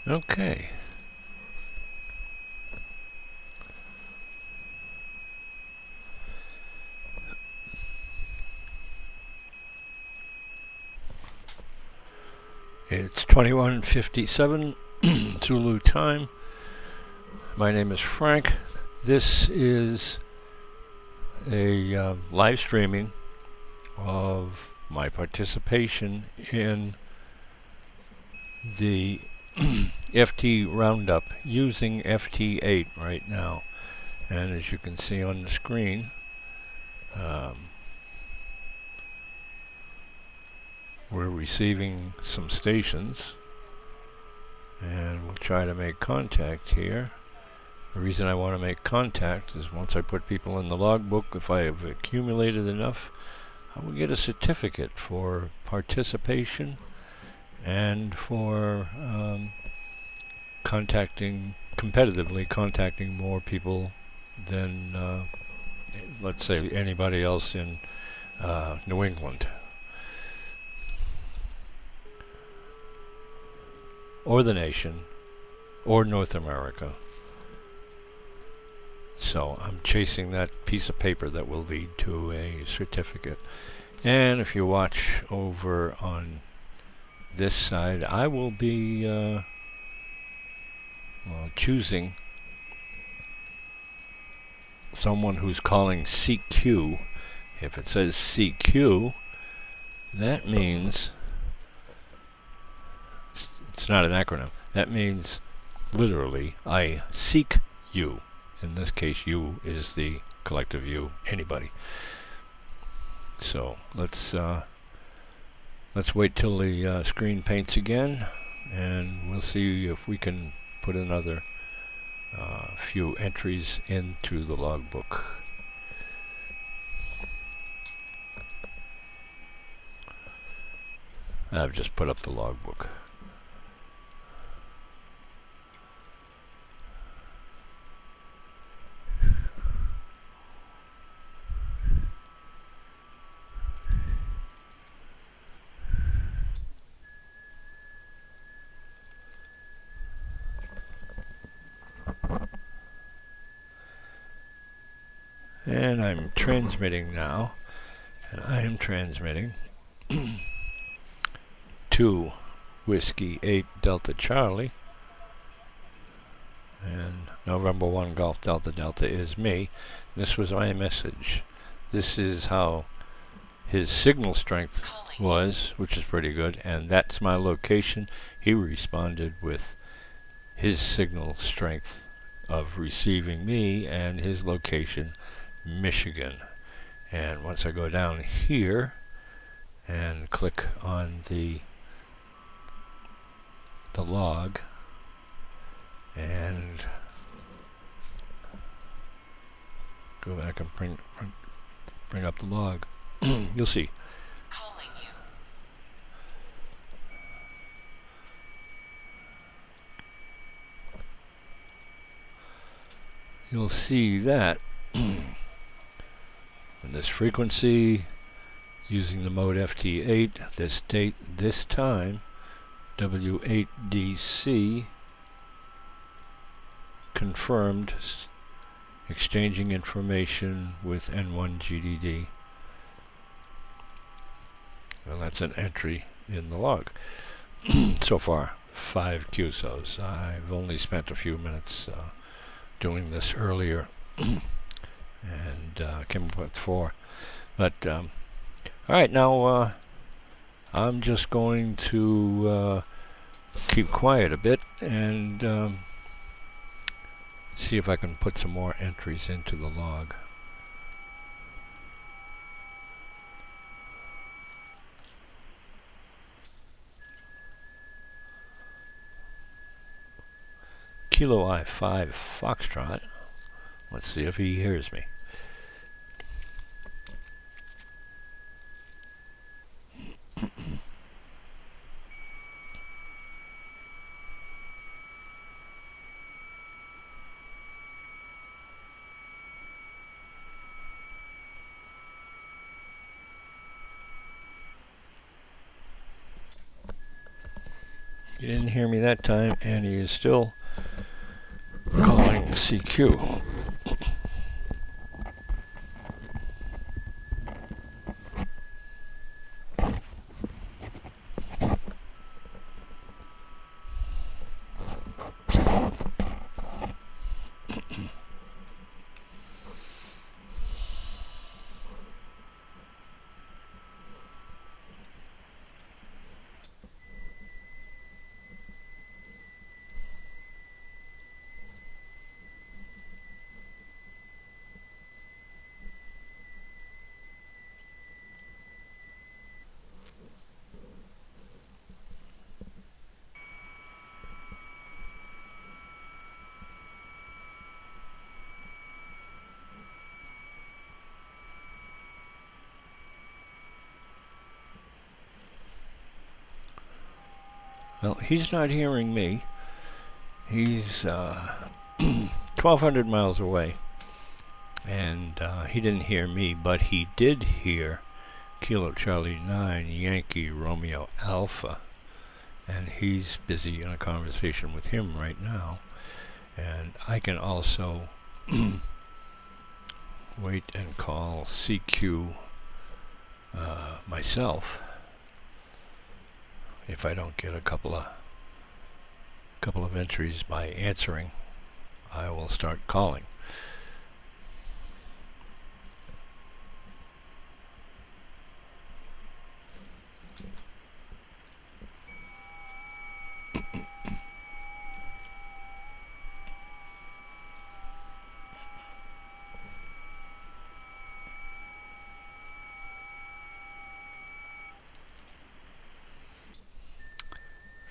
Okay. It's 21:57 Zulu time. My name is Frank. This is a live streaming of my participation in the FTRoundup using FT8 right now. And as you can see on the screen, we're receiving some stations, and we'll try to make contact here. The reason I want to make contact is once I put people in the logbook, if I have accumulated enough, I will get a certificate for participation and for competitively contacting more people than, let's say, anybody else in New England. Or the nation, or North America. So I'm chasing that piece of paper that will lead to a certificate. And if you watch over on this side, I will be choosing someone who's calling CQ. If it says CQ, that means it's not an acronym. That means literally I seek you. In this case, you is the collective you, anybody. So let's wait till the screen paints again, and we'll see if we can put another few entries into the logbook. I've just put up the logbook. And I'm transmitting now, and I am transmitting to Whiskey 8 Delta Charlie, and November 1 Golf Delta Delta is me. This was my message. This is how his signal strength was, which is pretty good, and that's my location. He responded with his signal strength of receiving me and his location, Michigan. And once I go down here and click on the log and go back and bring up the log, you'll see. Calling you. You'll see that in this frequency, using the mode FT8, this date, this time, W8DC confirmed exchanging information with N1GDD. Well, that's an entry in the log. So far, 5 QSOs. I've only spent a few minutes doing this earlier and came up with 4. But, alright, now I'm just going to keep quiet a bit and see if I can put some more entries into the log. Kilo I-5 Foxtrot. Let's see if he hears me. He didn't hear me that time, and he is still calling CQ. Well, he's not hearing me. He's 1,200 miles away, and he didn't hear me, but he did hear Kilo Charlie 9 Yankee Romeo Alpha, and he's busy in a conversation with him right now. And I can also wait and call CQ myself. If I don't get a couple of entries by answering, I will start calling.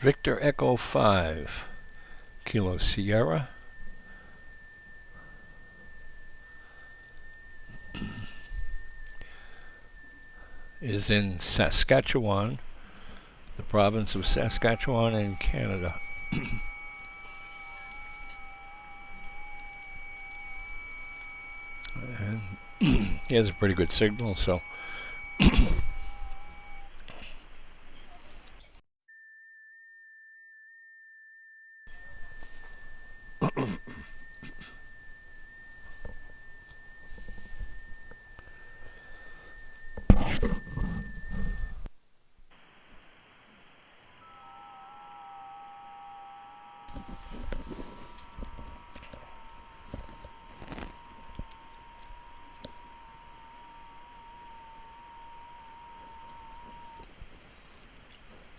Victor Echo 5, Kilo Sierra. Is in Saskatchewan, the province of Saskatchewan in Canada. And he has a pretty good signal, so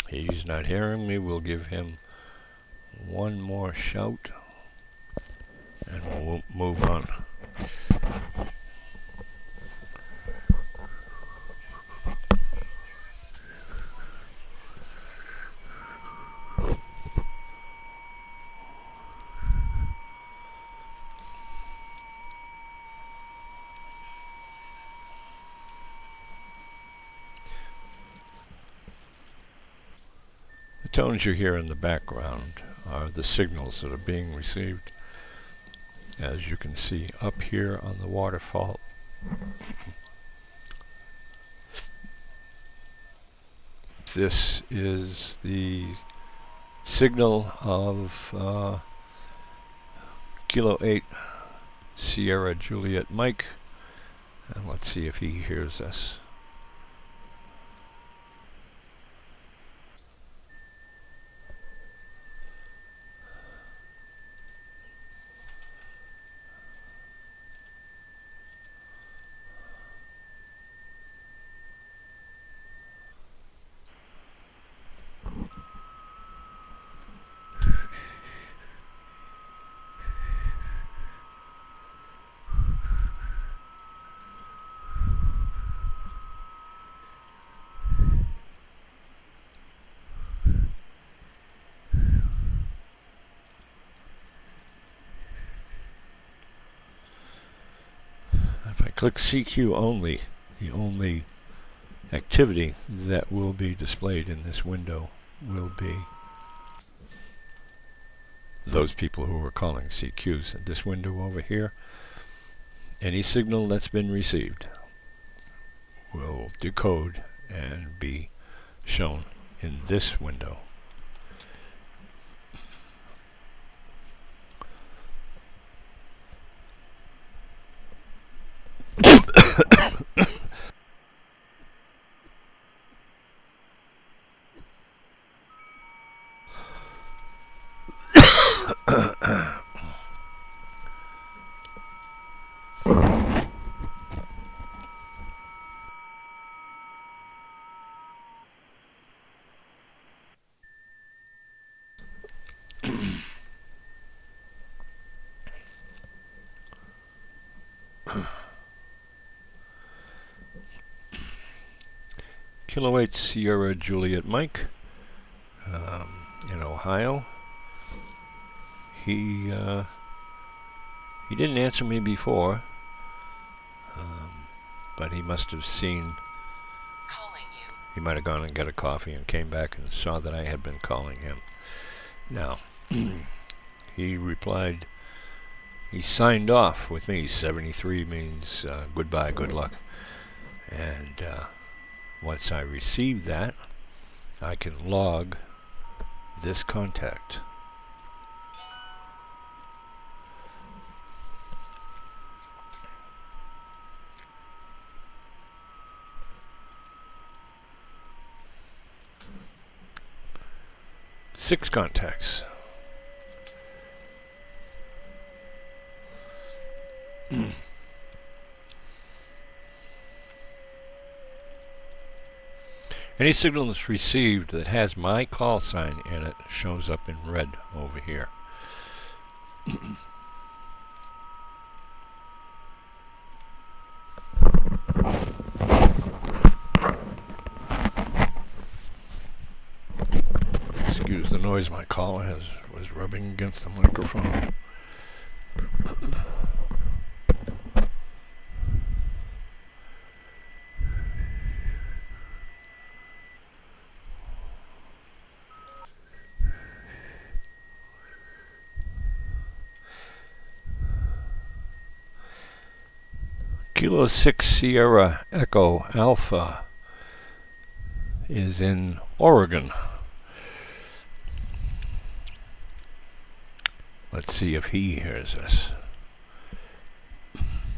he's not hearing me. We'll give him one more shout, and we'll move on. The tones you hear in the background are the signals that are being received. As you can see up here on the waterfall, this is the signal of Kilo 8 Sierra Juliet Mike, and let's see if he hears us. If I click CQ only, the only activity that will be displayed in this window will be those people who are calling CQs. In this window over here, any signal that's been received will decode and be shown in this window. Kilo 8 Sierra Juliet Mike in Ohio. He didn't answer me before, but he must have seen. Calling you. He might have gone and got a coffee and came back and saw that I had been calling him. Now, he replied, he signed off with me. 73 means goodbye, good luck. And once I receive that, I can log this contact. Six contacts. Any signal that's received that has my call sign in it shows up in red over here. Excuse the noise my caller was rubbing against the microphone. Kilo 6 Sierra Echo Alpha is in Oregon. Let's see if he hears us.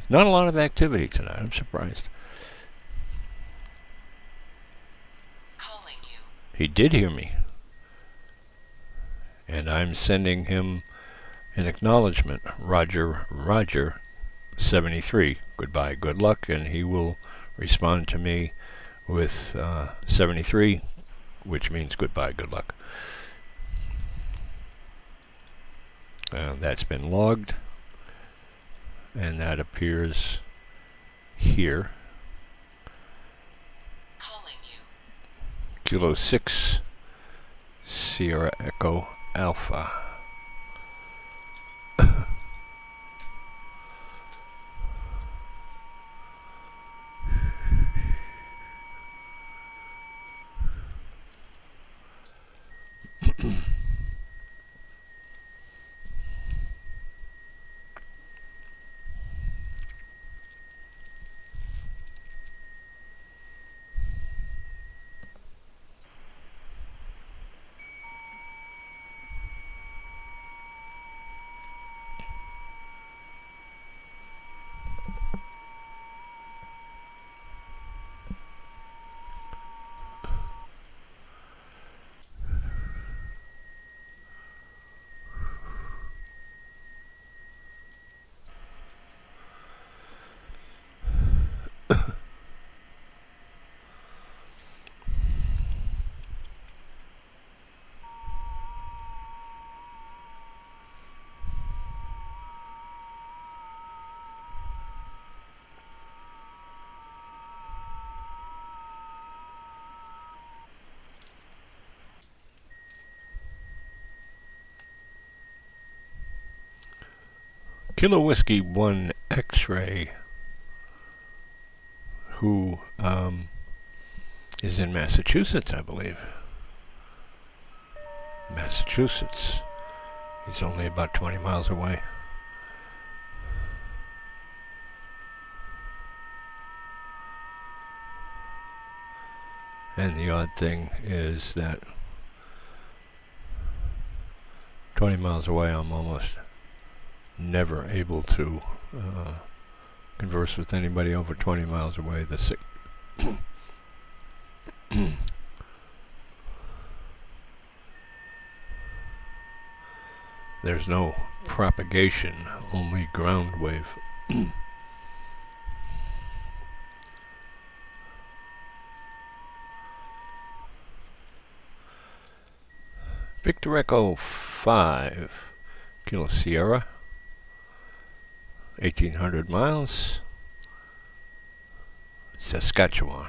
Not a lot of activity tonight, I'm surprised. Calling you. He did hear me. And I'm sending him an acknowledgement. Roger, Roger, 73. Goodbye, good luck. And he will respond to me with 73, which means goodbye, good luck. That's been logged. And that appears here. Calling you. Kilo 6 Sierra Echo Alpha. Kilo Whiskey 1 X-Ray, who is in Massachusetts, I believe. Massachusetts. He's only about 20 miles away. And the odd thing is that 20 miles away, I'm almost never able to converse with anybody over 20 miles away. There's no propagation, only ground wave. Victor Echo 5 Kilo Sierra, 1,800 miles, Saskatchewan.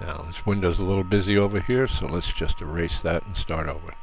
Now this window's a little busy over here, so let's just erase that and start over.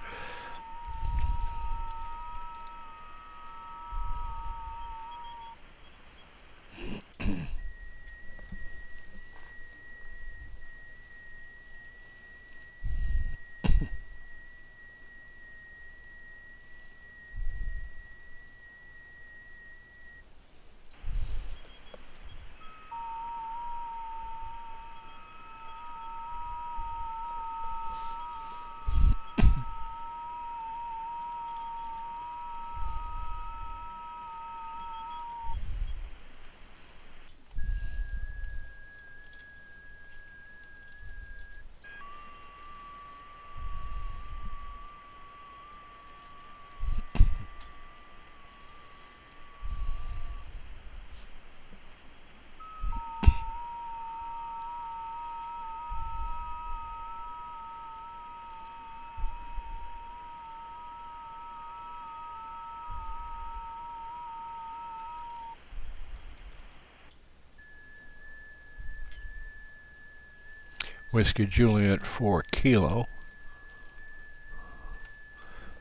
Whiskey Juliet 4 Kilo,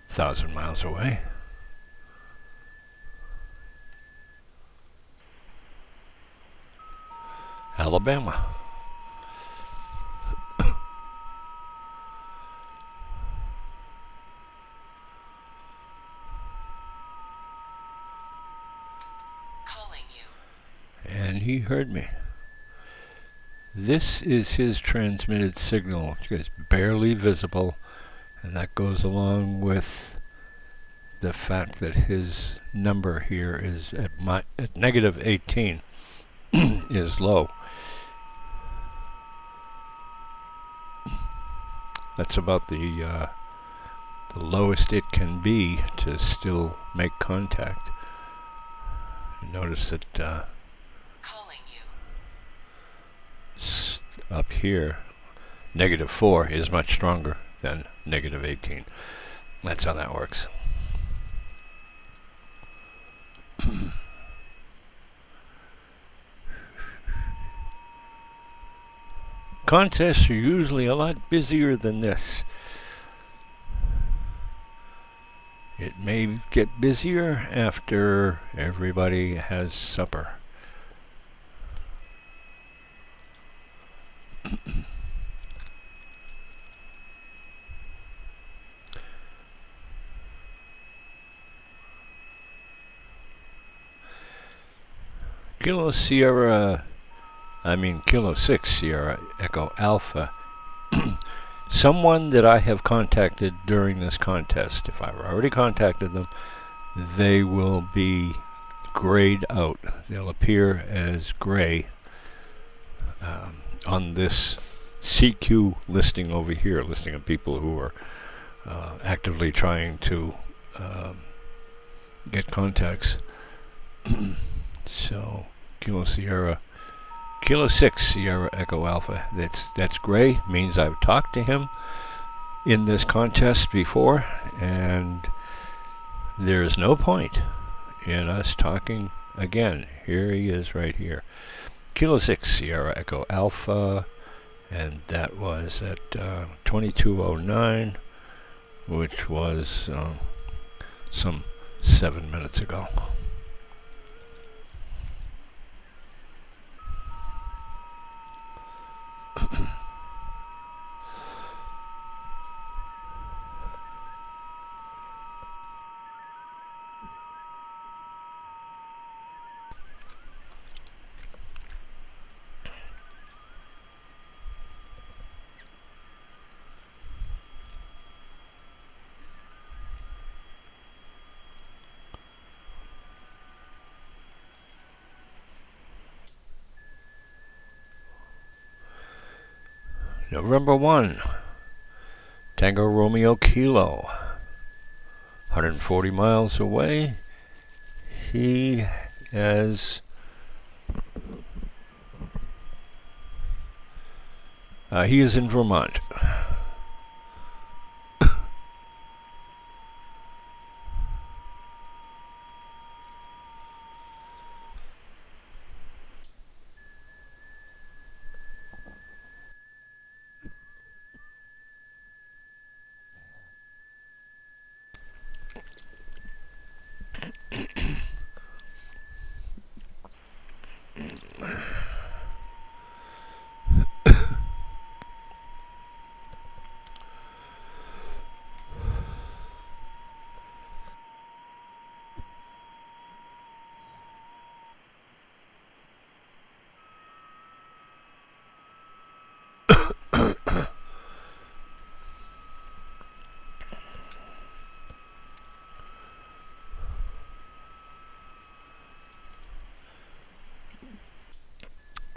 1,000 miles away. Alabama. Calling you. And he heard me. This is his transmitted signal. It's barely visible, and that goes along with the fact that his number here is at negative 18 is low. That's about the lowest it can be to still make contact. Notice that Calling you. up here, negative 4 is much stronger than negative 18. That's how that works. Contests are usually a lot busier than this. It may get busier after everybody has supper. Kilo 6 Sierra Echo Alpha. Someone that I have contacted during this contest, if I've already contacted them, they will be grayed out. They'll appear as gray on this CQ listing over here, listing of people who are actively trying to get contacts. So Kilo 6 Sierra Echo Alpha. That's gray. Means I've talked to him in this contest before, and there is no point in us talking again. Here he is right here. Kilo 6 Sierra Echo Alpha, and that was at 2209, which was some 7 minutes ago. November 1, Tango Romeo Kilo, 140 miles away. He is in Vermont.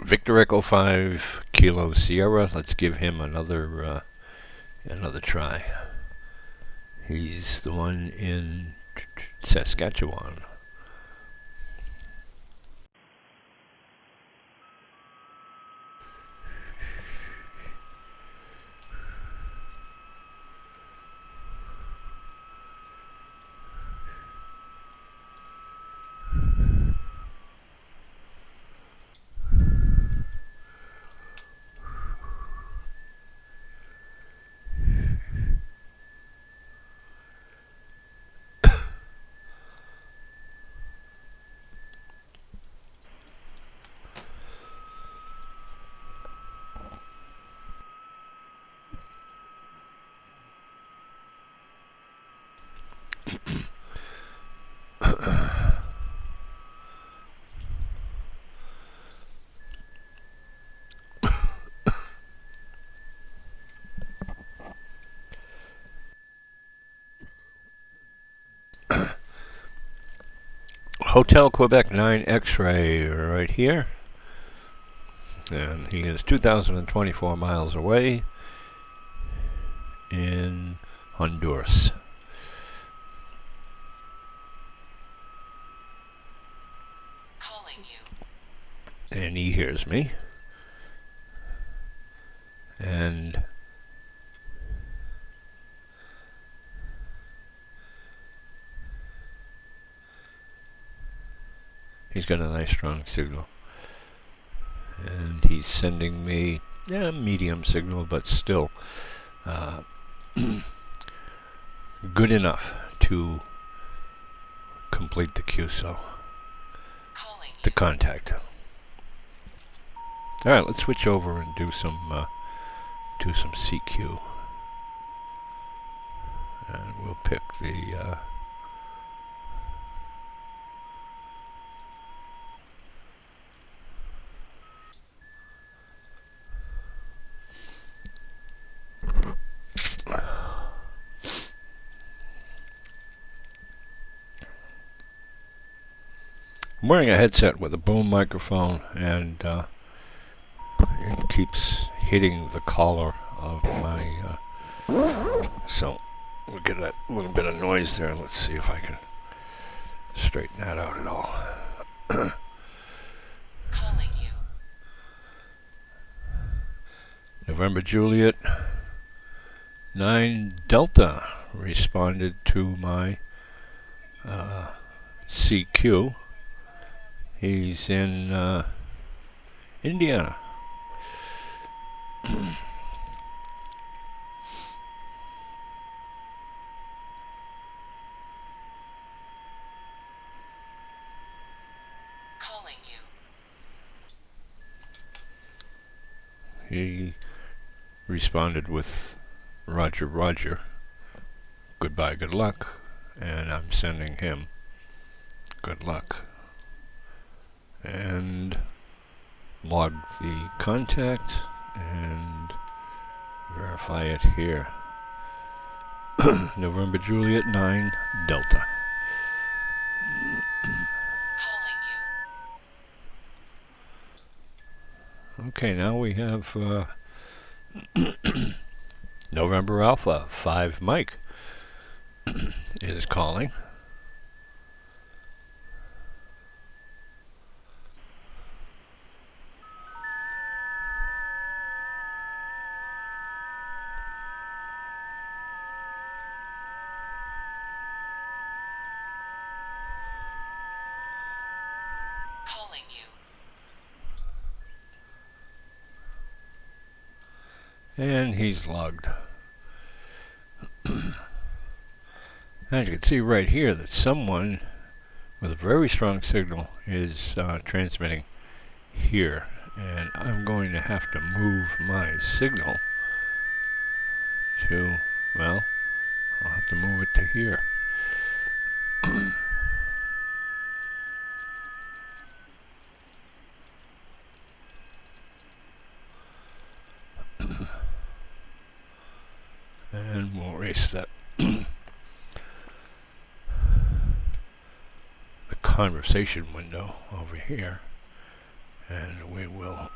Victor Echo 5 Kilo Sierra. Let's give him another try. He's the one in Saskatchewan. Hotel Quebec 9 X-ray right here. And he is 2,024 miles away in Honduras. Calling you. And he hears me. And he's got a nice strong signal. And he's sending me medium signal, but still good enough to complete the QSO, the contact. All right, let's switch over and do some CQ, and we'll pick the. I'm wearing a headset with a boom microphone, and it keeps hitting the collar of my. So we'll get that little bit of noise there. Let's see if I can straighten that out at all. Calling you. November Juliet 9 Delta responded to my CQ. He's in Indiana. Calling you. He responded with Roger, Roger. Goodbye, good luck. And I'm sending him good luck. And log the contact and verify it here. November Juliet 9 Delta. Calling you. Okay, now we have November Alpha 5 Mike is calling. Calling you. And he's logged. As you can see right here that someone with a very strong signal is transmitting here, and I'm going to have to move my signal to, well, I'll have to move it to here. And we'll erase that. The conversation window over here, and we will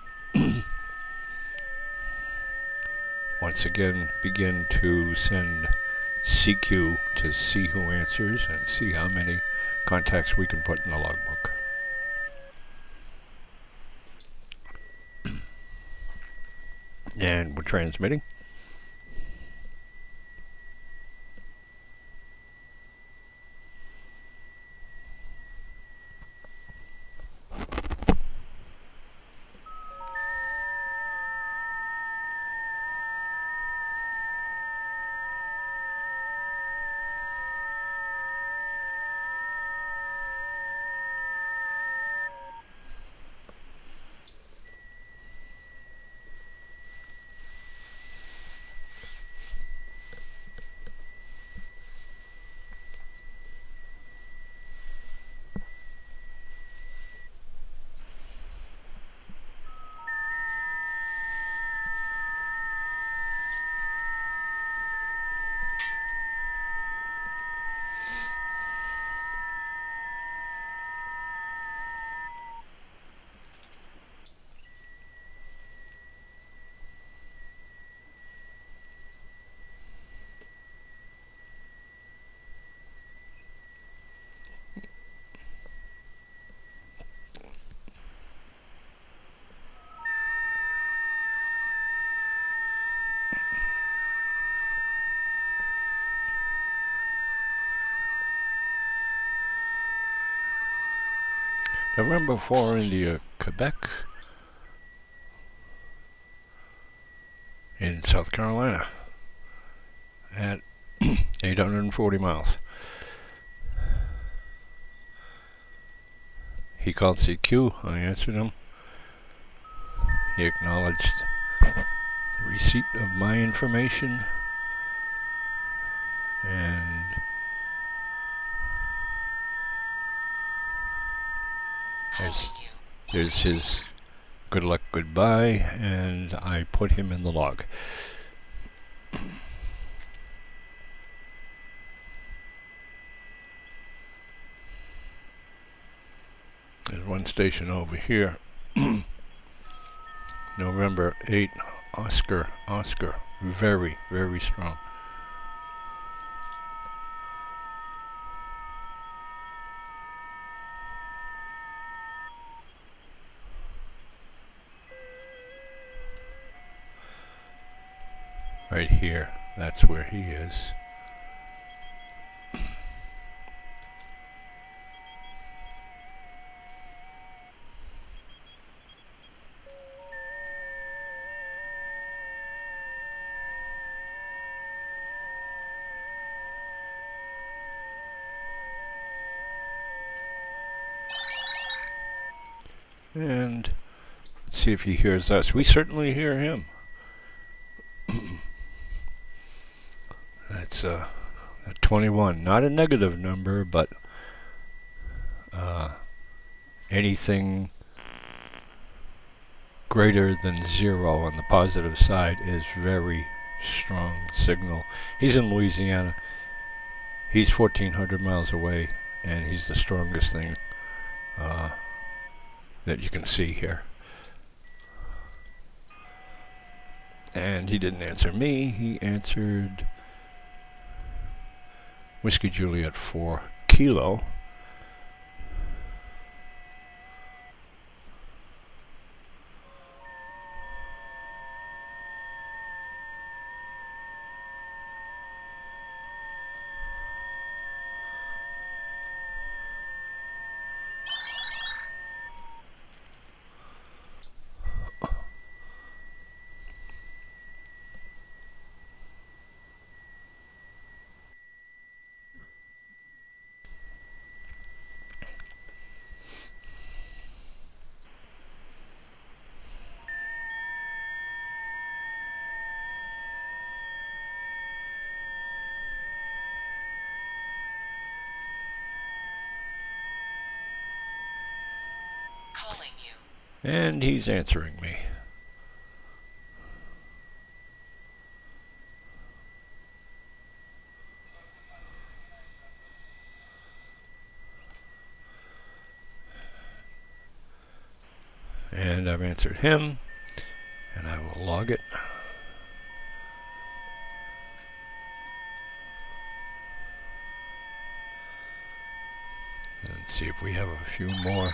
once again begin to send CQ to see who answers and see how many contacts we can put in the logbook. And we're transmitting. November 4 India, Quebec, in South Carolina, at 840 miles. He called CQ, I answered him. He acknowledged the receipt of my information, and there's his good luck, goodbye, and I put him in the log. There's one station over here. November 8, Oscar, very, very strong. Right here, that's where he is. And let's see if he hears us. We certainly hear him. That's a 21. Not a negative number, but anything greater than 0 on the positive side is very strong signal. He's in Louisiana. He's 1,400 miles away, and he's the strongest thing that you can see here. And he didn't answer me. He answered Whiskey Juliet 4 Kilo. And he's answering me. And I've answered him, and I will log it. And see if we have a few more.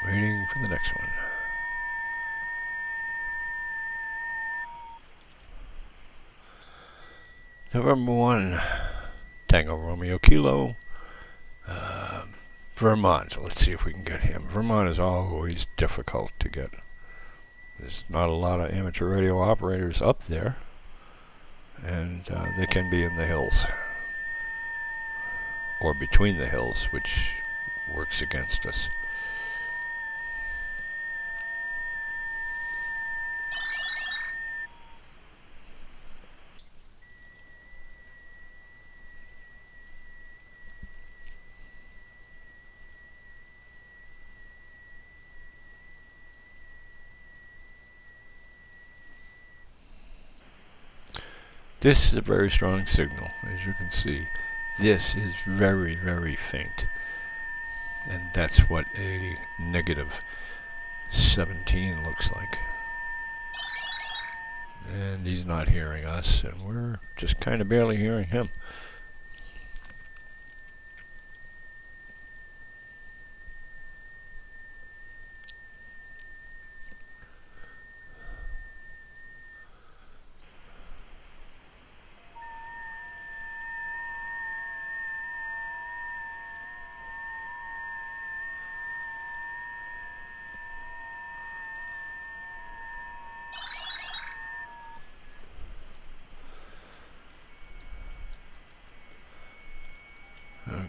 Waiting for the next one. November 1, Tango Romeo Kilo, Vermont. Let's see if we can get him. Vermont is always difficult to get. There's not a lot of amateur radio operators up there, and they can be in the hills or between the hills, which works against us. This is a very strong signal, as you can see. This is very, very faint. And that's what a negative 17 looks like. And he's not hearing us, and we're just kind of barely hearing him.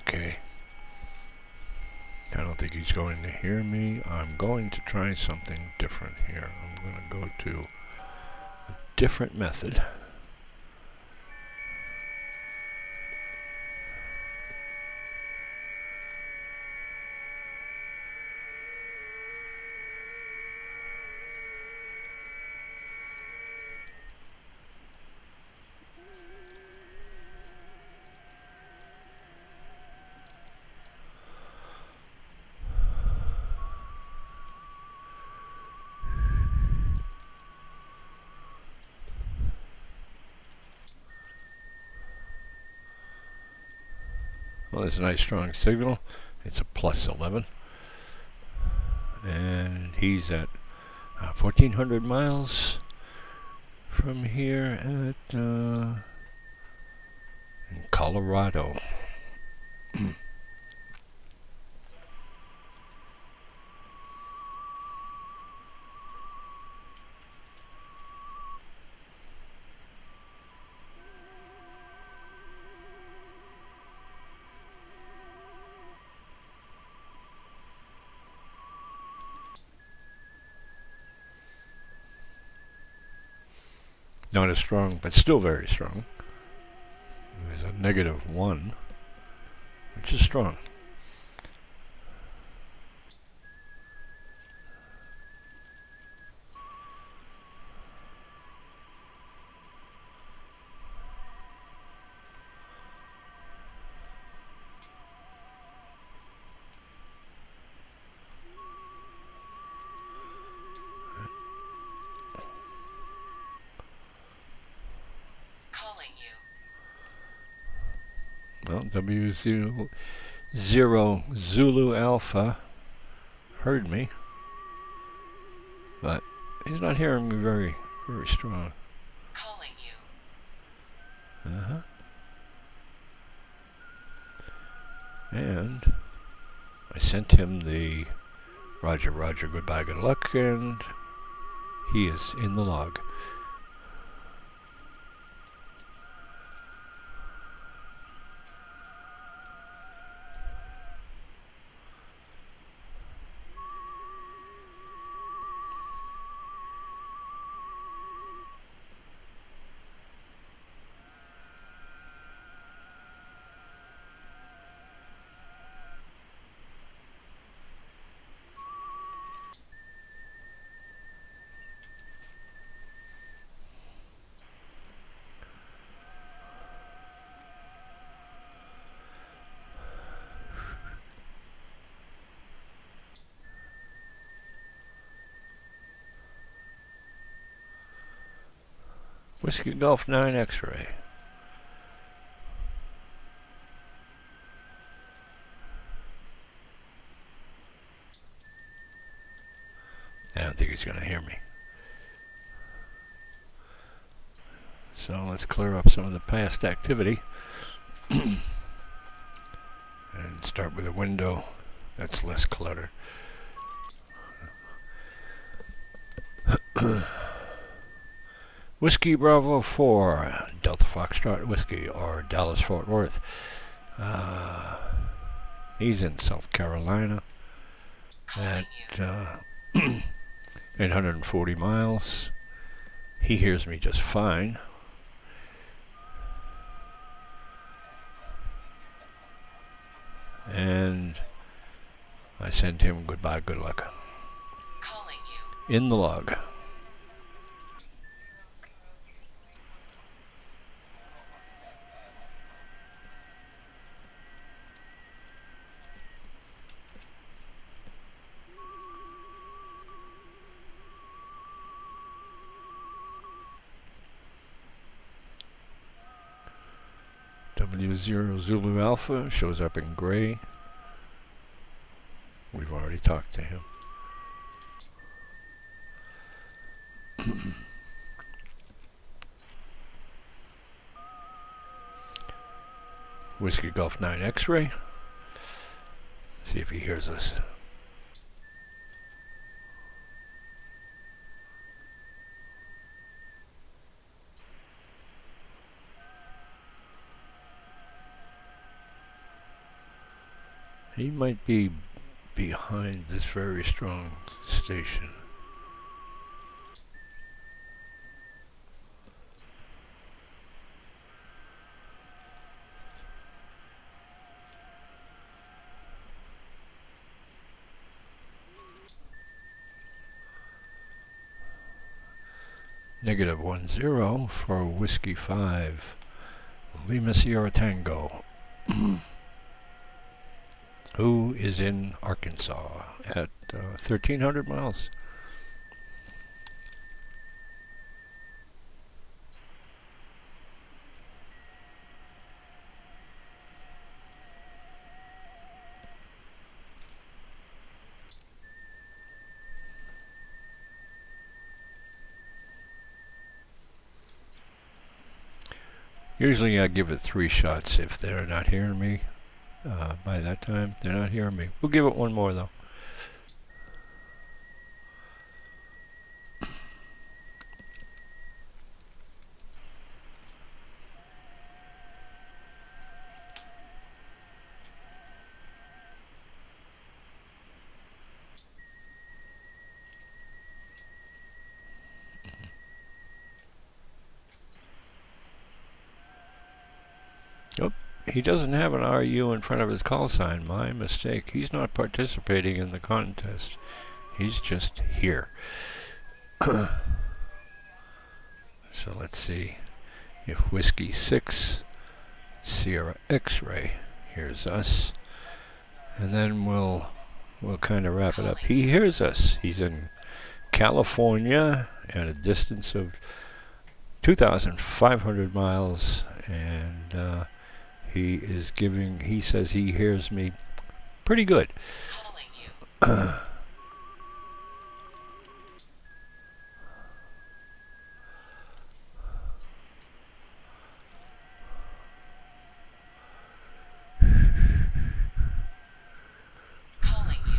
Okay. I don't think he's going to hear me. I'm going to try something different here. I'm going to go to a different method. Well, there's a nice strong signal. It's a plus 11. And he's at 1,400 miles from here at in Colorado. Not as strong, but still very strong. There's a negative 1, which is strong. Well, W0 Zulu Alpha heard me, but he's not hearing me very, very strong. Calling you. And I sent him the Roger, Roger, goodbye, good luck, and he is in the log. Whiskey Golf 9 X-ray. I don't think he's going to hear me. So let's clear up some of the past activity and start with a window that's less cluttered. Whiskey Bravo 4, Delta Foxtrot Whiskey, or Dallas Fort Worth. He's in South Carolina at 840 miles. He hears me just fine. And I send him goodbye, good luck. Calling you. In the log. W0 Zulu Alpha shows up in gray. We've already talked to him. Whiskey Golf 9 X-ray. See if he hears us. He might be behind this very strong station. -10 for Whiskey 5, Lima Sierra Tango, who is in Arkansas at 1,300 miles. Usually I give it 3 shots if they're not hearing me. By that time, they're not hearing me. We'll give it one more though. Oh, he doesn't have an RU in front of his call sign. My mistake. He's not participating in the contest. He's just here. So let's see if Whiskey 6 Sierra X-ray hears us, and then we'll kind of wrap it up. He hears us. He's in California at a distance of 2,500 miles, and he says he hears me pretty good. Calling you. Calling you.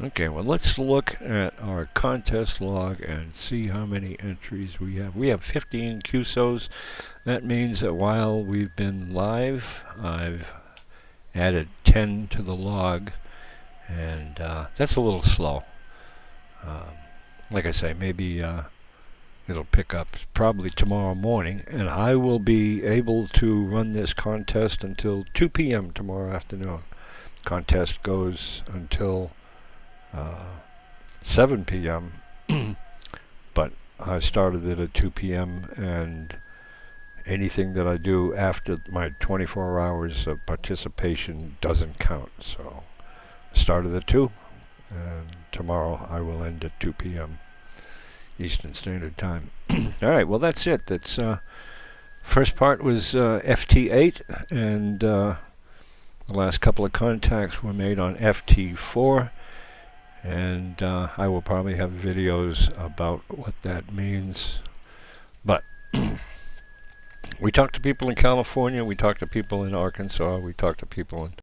Okay, well, let's look at our contest log and see how many entries we have. We have 15 QSOs. That means that while we've been live, I've added 10 to the log, and that's a little slow. Like I say, maybe it'll pick up probably tomorrow morning, and I will be able to run this contest until 2 p.m. tomorrow afternoon. Contest goes until 7 p.m. but I started it at 2 p.m. and anything that I do after my 24 hours of participation doesn't count. So started at 2, and tomorrow I will end at 2 p.m. Eastern Standard Time. All right, well, that's it. That's first part was FT8, and the last couple of contacts were made on FT4, and I will probably have videos about what that means. But we talked to people in California, we talked to people in Arkansas, we talked to people in...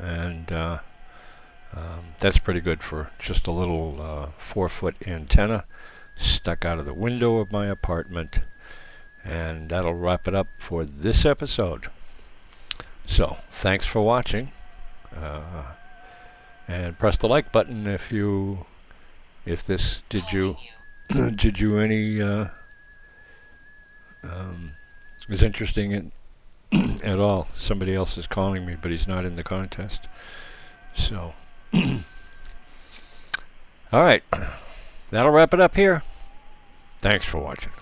And that's pretty good for just a little 4-foot antenna stuck out of the window of my apartment. And that'll wrap it up for this episode. So, thanks for watching. And press the like button if this did you did you any is interesting at all. Somebody else is calling me, but he's not in the contest. So, all right, that'll wrap it up here. Thanks for watching.